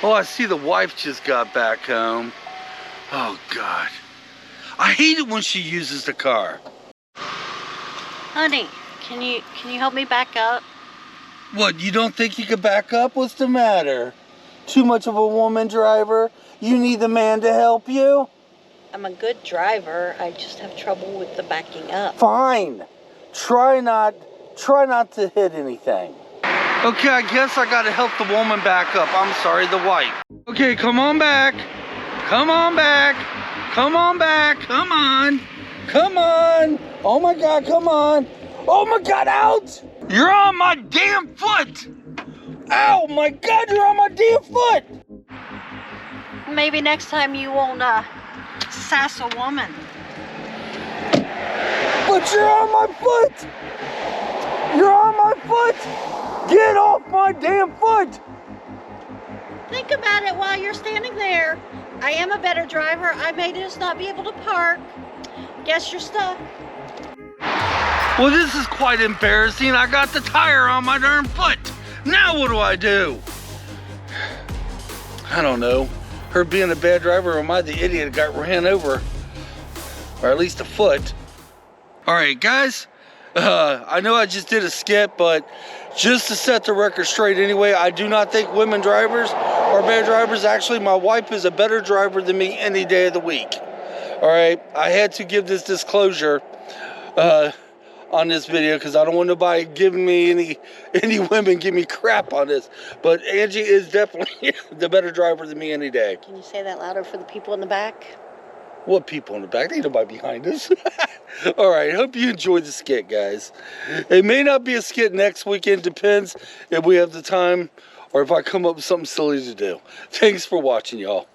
Oh, I see the wife just got back home. Oh, God. I hate it when she uses the car. Honey, can you help me back up? What, you don't think you could back up? What's the matter? Too much of a woman driver? You need the man to help you? I'm a good driver. I just have trouble with the backing up. Fine. Try not to hit anything. Okay, I guess I gotta help the woman back up. I'm sorry, the wife. Okay, come on back. Come on back. Come on back. Come on. Come on. Oh my God, come on. Oh my God, out! You're on my damn foot! Ow, my God, you're on my damn foot! Maybe next time you won't sass a woman. But you're on my foot! You're on my foot! Get off my damn foot! Think about it while you're standing there. I am a better driver. I may just not be able to park. Guess you're stuck. Well, this is quite embarrassing. I got the tire on my darn foot. Now what do I do? I don't know. Her being a bad driver, or am I the idiot that got ran over? Or at least a foot. All right, guys. I know I just did a skit, but just to set the record straight anyway, I do not think women drivers are bad drivers. Actually, my wife is a better driver than me any day of the week. All right, I had to give this disclosure on this video because I don't want nobody giving me any women give me crap on this. But Angie is definitely the better driver than me any day. Can you say that louder for the people in the back? What people in the back? There ain't nobody behind us. All right, hope you enjoyed the skit, guys. It may not be a skit next weekend. Depends if we have the time or if I come up with something silly to do. Thanks for watching, y'all.